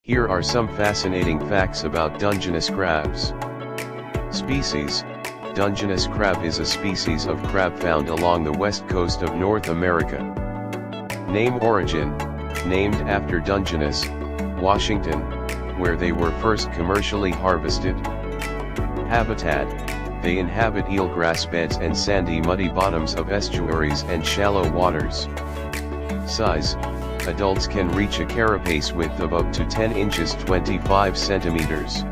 Here are some fascinating facts about Dungeness crabs. Species: Dungeness crab is a species of crab found along the west coast of North America. Name: origin, named after Dungeness, Washington, where they were first commercially harvested. Habitat: they inhabit eelgrass beds and sandy muddy bottoms of estuaries and shallow waters. Size: adults can reach a carapace width of up to 10 inches 25 centimeters.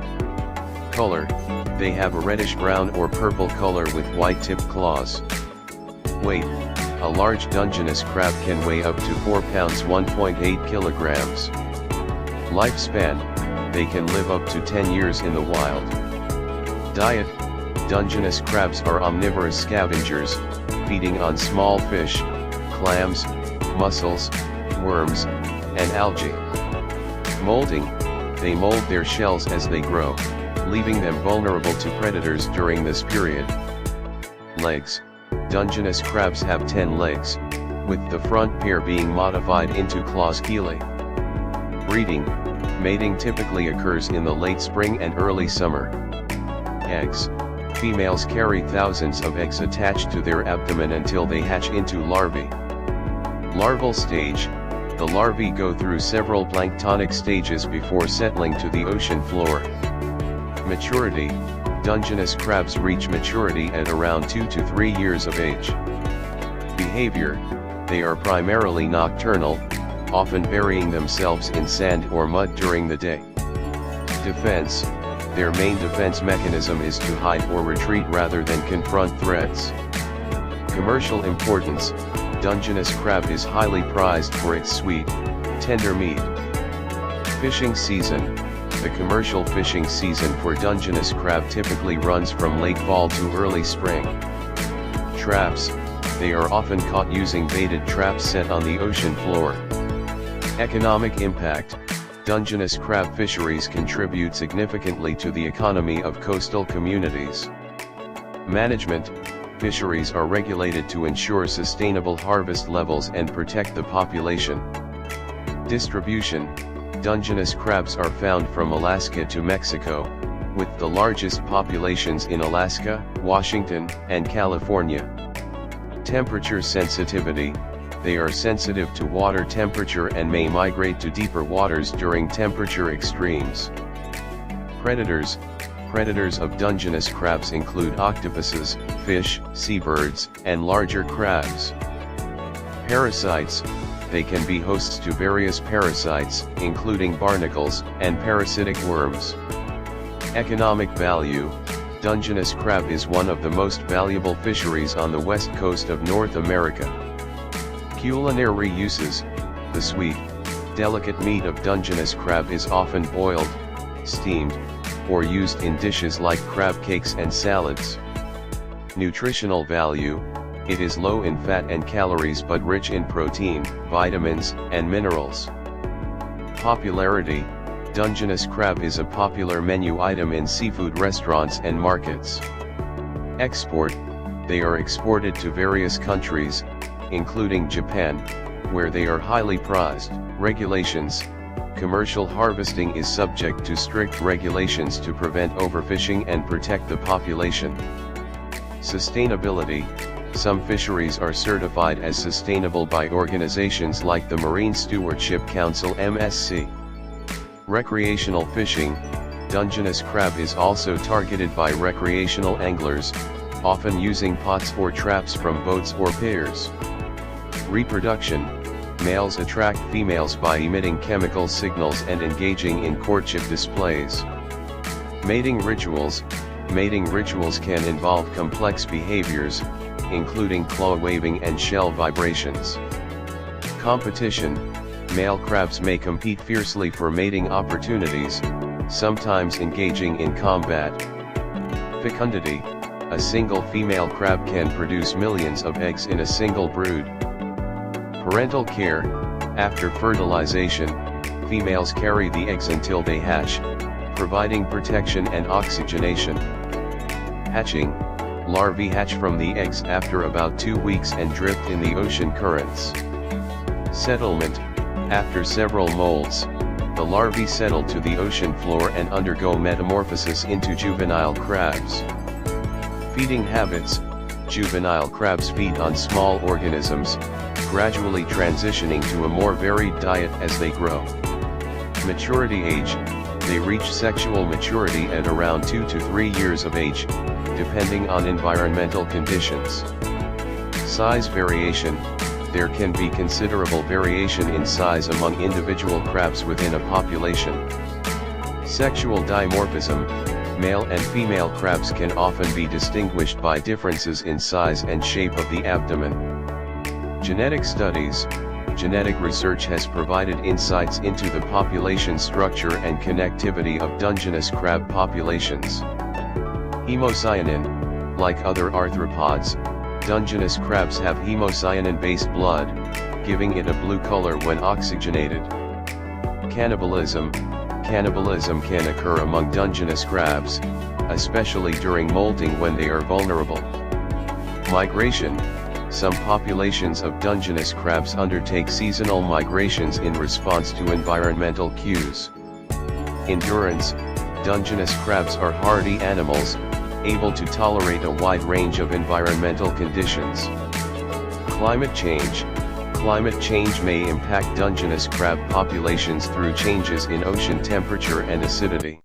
Color: they have a reddish-brown or purple color with white-tipped claws. Weight: a large Dungeness crab can weigh up to 4 pounds 1.8 kilograms. Lifespan: they can live up to 10 years in the wild. Diet: Dungeness crabs are omnivorous scavengers, feeding on small fish, clams, mussels, worms, and algae. Molting: they mold their shells as they grow, leaving them vulnerable to predators during this period. Legs: Dungeness crabs have 10 legs, with the front pair being modified into claws chelae. Breeding: mating typically occurs in the late spring and early summer. Eggs: females carry thousands of eggs attached to their abdomen until they hatch into larvae. Larval stage: the larvae go through several planktonic stages before settling to the ocean floor. Maturity: Dungeness crabs reach maturity at around 2 to 3 years of age. Behavior: they are primarily nocturnal, often burying themselves in sand or mud during the day. Defense: their main defense mechanism is to hide or retreat rather than confront threats. Commercial importance: Dungeness crab is highly prized for its sweet, tender meat. Fishing season: the commercial fishing season for Dungeness crab typically runs from late fall to early spring. Traps: they are often caught using baited traps set on the ocean floor. Economic impact: Dungeness crab fisheries contribute significantly to the economy of coastal communities. Management: fisheries are regulated to ensure sustainable harvest levels and protect the population. Distribution: Dungeness crabs are found from Alaska to Mexico, with the largest populations in Alaska, Washington, and California. Temperature sensitivity: they are sensitive to water temperature and may migrate to deeper waters during temperature extremes. Predators: predators of Dungeness crabs include octopuses, fish, seabirds, and larger crabs. Parasites: they can be hosts to various parasites, including barnacles, and parasitic worms. Economic value: Dungeness crab is one of the most valuable fisheries on the west coast of North America. Culinary uses: the sweet, delicate meat of Dungeness crab is often boiled, steamed, or used in dishes like crab cakes and salads. Nutritional value: it is low in fat and calories but rich in protein, vitamins, and minerals. Popularity: Dungeness crab is a popular menu item in seafood restaurants and markets. Export: they are exported to various countries, including Japan, where they are highly prized. Regulations: commercial harvesting is subject to strict regulations to prevent overfishing and protect the population. Sustainability: some fisheries are certified as sustainable by organizations like the Marine Stewardship Council (MSC). Recreational fishing: Dungeness crab is also targeted by recreational anglers, often using pots or traps from boats or piers. Reproduction: males attract females by emitting chemical signals and engaging in courtship displays. Mating rituals: mating rituals can involve complex behaviors, including claw waving and shell vibrations. Competition: male crabs may compete fiercely for mating opportunities, sometimes engaging in combat. Fecundity: a single female crab can produce millions of eggs in a single brood. Parental care: after fertilization, females carry the eggs until they hatch, providing protection and oxygenation. Hatching: larvae hatch from the eggs after about 2 weeks and drift in the ocean currents. Settlement: after several molts, the larvae settle to the ocean floor and undergo metamorphosis into juvenile crabs. Feeding habits: juvenile crabs feed on small organisms, gradually transitioning to a more varied diet as they grow. Maturity age: they reach sexual maturity at around 2 to 3 years of age, depending on environmental conditions. Size variation: there can be considerable variation in size among individual crabs within a population. Sexual dimorphism: male and female crabs can often be distinguished by differences in size and shape of the abdomen. Genetic studies: genetic research has provided insights into the population structure and connectivity of Dungeness crab populations. Hemocyanin: like other arthropods, Dungeness crabs have hemocyanin-based blood, giving it a blue color when oxygenated. Cannibalism: cannibalism can occur among Dungeness crabs, especially during molting when they are vulnerable. Migration: some populations of Dungeness crabs undertake seasonal migrations in response to environmental cues. Endurance: Dungeness crabs are hardy animals, able to tolerate a wide range of environmental conditions. Climate change: climate change may impact Dungeness crab populations through changes in ocean temperature and acidity.